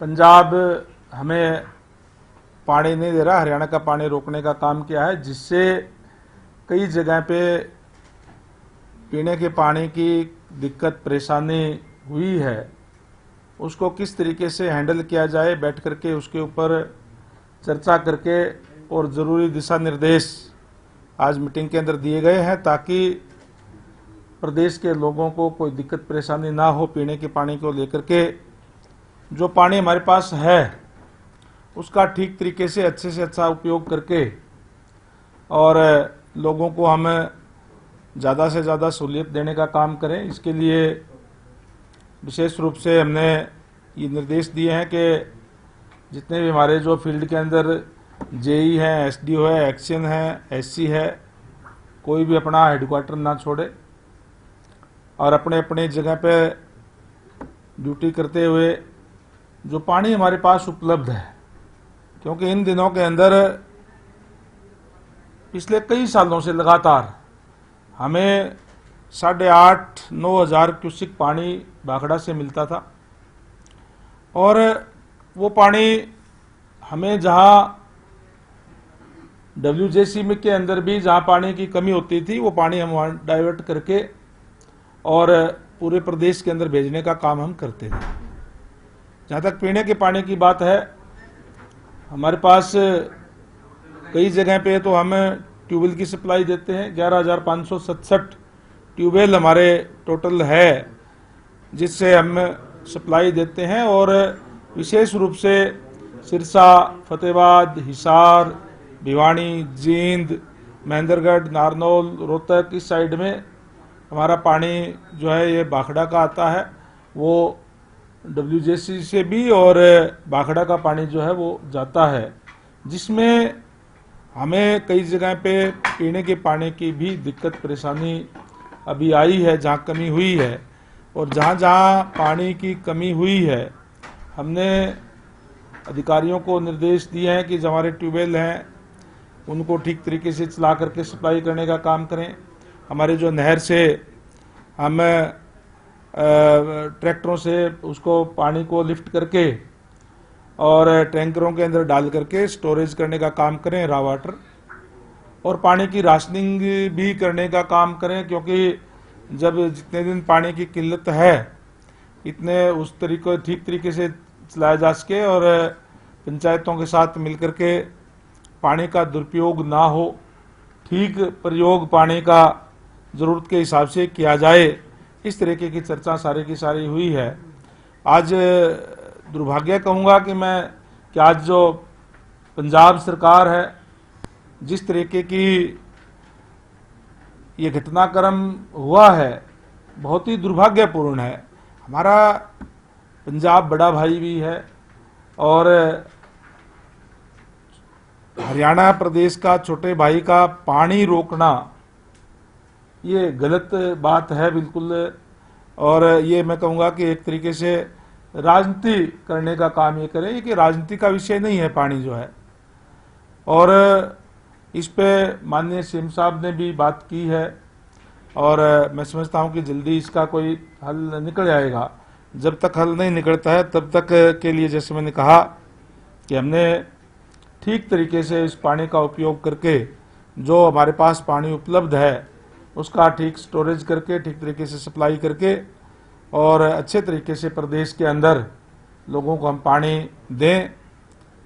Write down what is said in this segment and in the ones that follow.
पंजाब हमें पानी नहीं दे रहा, हरियाणा का पानी रोकने का काम किया है, जिससे कई जगह पे पीने के पानी की दिक्कत परेशानी हुई है। उसको किस तरीके से हैंडल किया जाए, बैठ करके उसके ऊपर चर्चा करके और ज़रूरी दिशा निर्देश आज मीटिंग के अंदर दिए गए हैं, ताकि प्रदेश के लोगों को कोई दिक्कत परेशानी ना हो पीने के पानी को लेकर के। जो पानी हमारे पास है उसका ठीक तरीके से अच्छा उपयोग करके और लोगों को हम ज़्यादा से ज़्यादा सहूलियत देने का काम करें। इसके लिए विशेष रूप से हमने ये निर्देश दिए हैं कि जितने भी हमारे जो फील्ड के अंदर जेई हैं, एसडीओ है, एक्शन है, एससी है, कोई भी अपना हेडक्वार्टर ना छोड़े और अपने अपने जगह पे ड्यूटी करते हुए जो पानी हमारे पास उपलब्ध है, क्योंकि इन दिनों के अंदर पिछले कई सालों से लगातार हमें 8,500-9 हज़ार क्यूसिक पानी भाखड़ा से मिलता था और वो पानी हमें जहां WJC में के अंदर भी जहां पानी की कमी होती थी वो पानी हम वहां डाइवर्ट करके और पूरे प्रदेश के अंदर भेजने का काम हम करते थे। जहाँ तक पीने के पानी की बात है, हमारे पास कई जगह पे तो हम ट्यूबवेल की सप्लाई देते हैं। 11,567 ट्यूबवेल हमारे टोटल है जिससे हम सप्लाई देते हैं और विशेष रूप से सिरसा, फतेहाबाद, हिसार, भिवानी, जींद, महेंद्रगढ़, नारनौल, रोहतक इस साइड में हमारा पानी जो है ये भाखड़ा का आता है। वो WJC से भी और भाखड़ा का पानी जो है वो जाता है, जिसमें हमें कई जगह पे पीने के पानी की भी दिक्कत परेशानी अभी आई है, जहाँ कमी हुई है। और जहाँ जहाँ पानी की कमी हुई है हमने अधिकारियों को निर्देश दिए हैं कि जो हमारे ट्यूबवेल हैं उनको ठीक तरीके से चला करके सप्लाई करने का काम करें। हमारे जो नहर से हम ट्रैक्टरों से उसको पानी को लिफ्ट करके और टैंकरों के अंदर डाल करके स्टोरेज करने का काम करें, रॉ वाटर, और पानी की राशनिंग भी करने का काम करें, क्योंकि जब जितने दिन पानी की किल्लत है इतने उस तरीके ठीक तरीके से चलाया जा सके और पंचायतों के साथ मिलकर के पानी का दुरुपयोग ना हो, ठीक प्रयोग पानी का ज़रूरत के हिसाब से किया जाए, इस तरीके की चर्चा सारी की सारी हुई है। आज दुर्भाग्य कहूँगा कि मैं कि आज जो पंजाब सरकार है, जिस तरीके की ये घटनाक्रम हुआ है बहुत ही दुर्भाग्यपूर्ण है। हमारा पंजाब बड़ा भाई भी है और हरियाणा प्रदेश का छोटे भाई का पानी रोकना ये गलत बात है बिल्कुल। और ये मैं कहूँगा कि एक तरीके से राजनीति करने का काम ये करें कि राजनीति का विषय नहीं है पानी जो है। और इस पे माननीय सीएम साहब ने भी बात की है और मैं समझता हूँ कि जल्दी इसका कोई हल निकल आएगा। जब तक हल नहीं निकलता है तब तक के लिए, जैसे मैंने कहा कि हमने ठीक तरीके से इस पानी का उपयोग करके जो हमारे पास पानी उपलब्ध है उसका ठीक स्टोरेज करके ठीक तरीके से सप्लाई करके और अच्छे तरीके से प्रदेश के अंदर लोगों को हम पानी दें,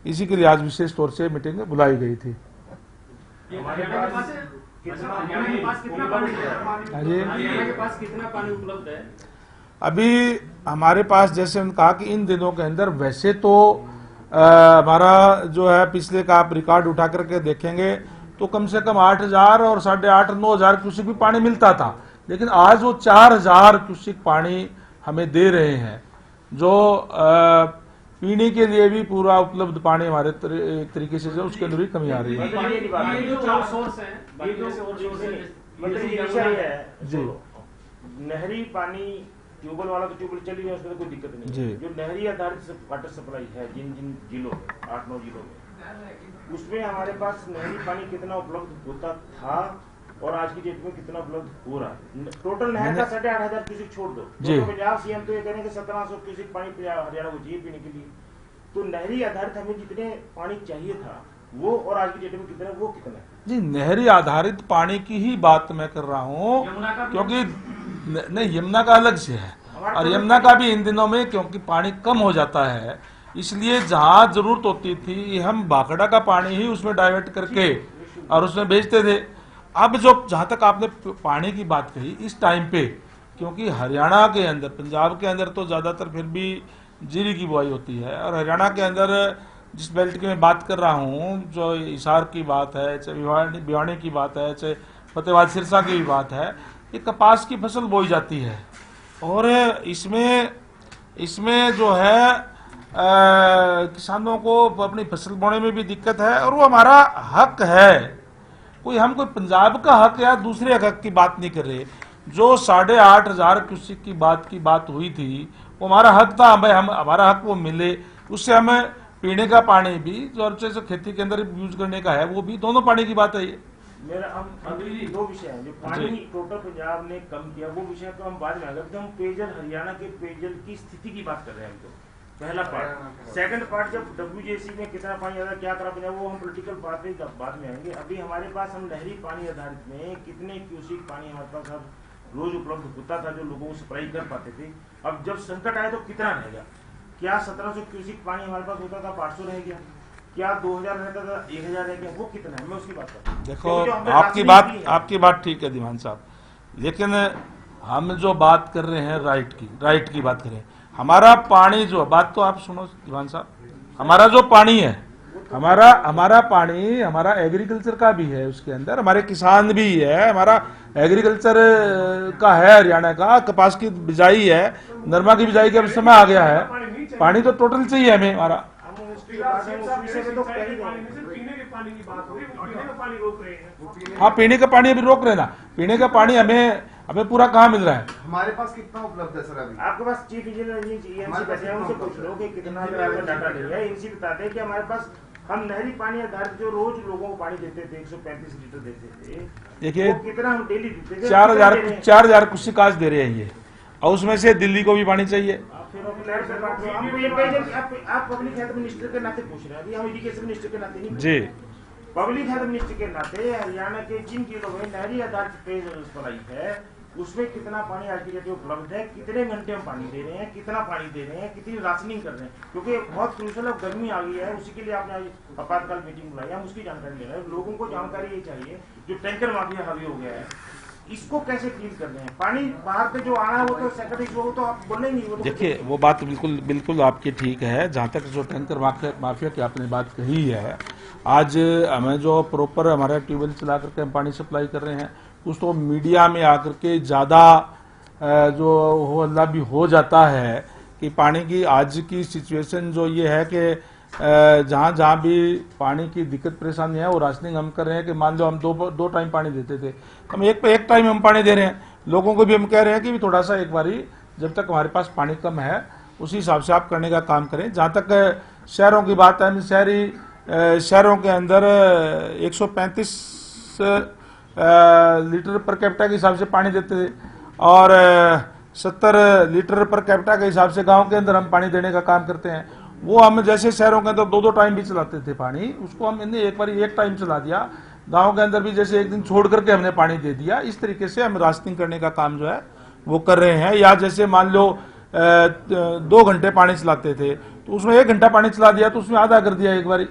इसी के लिए आज विशेष तौर से मीटिंग बुलाई गई थी। अभी हमारे पास जैसे उन्होंने कहा कि इन दिनों के अंदर वैसे तो हमारा जो है पिछले का आप रिकॉर्ड उठा करके देखेंगे तो कम से कम 8,000 और 8,500-9 हज़ार क्यूसिक भी पानी मिलता था, लेकिन आज वो 4,000 क्यूसिक पानी हमें दे रहे हैं, जो पीने के लिए भी पूरा उपलब्ध पानी हमारे एक तरीके से जो उसके अंदर भी कमी आ रही है। जी, नहरी पानी ट्यूबवेल वाला तो ट्यूबवेल चली गया, उसमें तो कोई दिक्कत नहीं है। जो नहरी आधारित वाटर सप्लाई है जिन जिन जिलों में 8-9 जिलों में, उसमें हमारे पास नहरी पानी कितना उपलब्ध होता था और आज की डेट में कितना उपलब्ध हो रहा है। टोटल नहर का 8,500 क्यूसिक छोड़ दो, पंजाब सीएम तो ये कह रहे हैं कि 1,700 क्यूसिक पानी हरियाणा को चाहिए पीने के लिए। तो नहरी आधारित हमें जितने पानी चाहिए था वो और आज की डेट में कितना, वो कितना है? जी, नहरी आधारित पानी की ही बात मैं कर रहा हूँ, क्योंकि नहीं, यमुना का अलग से है और यमुना का भी इन दिनों में क्योंकि पानी कम हो जाता है, इसलिए जहाँ जरूरत होती थी हम भाखड़ा का पानी ही उसमें डाइवर्ट करके और उसमें बेचते थे। अब जो जहाँ तक आपने पानी की बात कही, इस टाइम पे क्योंकि हरियाणा के अंदर, पंजाब के अंदर तो ज़्यादातर फिर भी जीरी की बुआई होती है और हरियाणा के अंदर जिस बेल्ट की मैं बात कर रहा हूँ, जो हिसार की बात है, चाहे भिवानी की बात है, चाहे फतेहाबाद सिरसा की भी बात है, ये कपास की फसल बोई जाती है और इसमें जो है किसानों को अपनी फसल बोने में भी दिक्कत है और वो हमारा हक है। हम कोई पंजाब का हक या दूसरे हक की बात नहीं कर रहे। जो 8,500 क्यूसेक की बात हुई थी वो हमारा हक था, हमारा हक वो मिले, उससे हमें पीने का पानी भी जो अच्छे से खेती के अंदर यूज करने का है वो भी, दोनों पानी की बात है ये। मेरा हम अभी दो विषय हैं जो पानी टोटल पंजाब ने कम किया, वो विषय तो हम बाद में आएंगे। हम पेयजल, हरियाणा के पेयजल की स्थिति की बात कर रहे हैं हम तो, पहला पार्ट। सेकंड पार्ट जब WJC में कितना पानी आता, क्या करा पंजाब, वो हम पॉलिटिकल बात में बाद में आएंगे। अभी हमारे पास हम नहरी पानी आधारित में कितने क्यूसेक पानी हमारे पास अब रोज उपलब्ध होता था जो लोगों को सप्लाई कर पाते थे। अब जब संकट आया तो कितना रहेगा? क्या 1700 क्यूसेक पानी हमारे पास होता था, 500 रह गया? क्या 2000 रहता था, 1000 रह गया? वो कितना है, मैं उसकी बात कर रहा हूँ। देखो आपकी बात ठीक है दीवान साहब, लेकिन हम जो बात कर रहे हैं राइट की बात करें, हमारा पानी जो बात तो आप सुनो दीवान साहब, हमारा जो पानी है, हमारा पानी हमारा एग्रीकल्चर का भी है, उसके अंदर हमारे किसान भी है, हमारा एग्रीकल्चर का है, हरियाणा का कपास की बिजाई है, नरमा की बिजाई का समय आ गया है, पानी तो टोटल चाहिए हमें हमारा। हाँ, पीने का पानी अभी रोक रहे ना, पीने का पानी हमें पूरा कहाँ मिल रहा है? हमारे पास कितना उपलब्ध है सर अभी? आपके पास चीफ इंजीनियर बैठे हैं, उनसे पूछ लो कि कितना आपका डाटा ले है। इनसे बताते हैं कि हमारे पास हम नहरी पानी आधारित जो रोज लोगों को पानी देते थे, 135 लीटर देते थे, देखिए कितना हम डेली देते थे? 4,000 कुछ काज दे रहे हैं ये, और उसमें से दिल्ली को भी पानी चाहिए। आप पब्लिक हेल्थ मिनिस्टर के नाते पूछ रहे हैं, अभी हम एजुकेशन मिनिस्टर के नाते नहीं जी। पब्लिक हेल्थ मिनिस्टर के नाते हरियाणा के जिन जिलों में नहरी आधारित पेयजल सप्लाई है उसमें कितना पानी आज की डेट में उपलब्ध है, कितने घंटे हम पानी दे रहे हैं, कितना पानी दे रहे हैं, कितनी राशनिंग कर रहे हैं? क्योंकि बहुत क्रूशल, अब गर्मी आ गई है, उसी के लिए आपने आज आपातकाल मीटिंग बुलाई, हम उसकी जानकारी ले रहे हैं। लोगों को जानकारी ये चाहिए, जो टैंकर माफिया हावी हो गया है इसको कैसे क्लीन कर रहे हैं? पानी बाहर से जो आना है वो तो सेकंड इशू, वो तो आप बोलने ही नहीं। वो तो देखिए वो बात बिल्कुल आपकी ठीक है। जहाँ तक जो टैंकर माफिया की आपने बात कही है, आज हमें जो प्रॉपर हमारा ट्यूबवेल चला करके हम पानी सप्लाई कर रहे हैं, कुछ तो मीडिया में आकर के ज़्यादा जो हो हल्ला भी हो जाता है कि पानी की आज की सिचुएशन जो ये है कि जहाँ भी पानी की दिक्कत परेशानी है वो राशनिंग हम कर रहे हैं कि मान लो हम दो टाइम पानी देते थे, हम एक टाइम हम पानी दे रहे हैं। लोगों को भी हम कह रहे हैं कि भी थोड़ा सा एक बारी जब तक हमारे पास पानी कम है उसी हिसाब से आप करने का काम करें। जहाँ तक शहरों की बात है, शहरों के अंदर 135 लीटर पर कैपिटा के हिसाब से पानी देते थे और 70 लीटर पर कैपिटा के हिसाब से गांव के अंदर हम पानी देने का काम करते हैं। वो हम जैसे शहरों के अंदर दो टाइम भी चलाते थे पानी, उसको हमने एक बार एक टाइम चला दिया। गांव के अंदर भी जैसे एक दिन छोड़ करके हमने पानी दे दिया। इस तरीके से हम राशनिंग करने का काम जो है वो कर रहे हैं। या जैसे मान लो 2 घंटे पानी चलाते थे तो उसमें 1 घंटा पानी चला दिया तो उसमें आधा कर दिया एक बारी।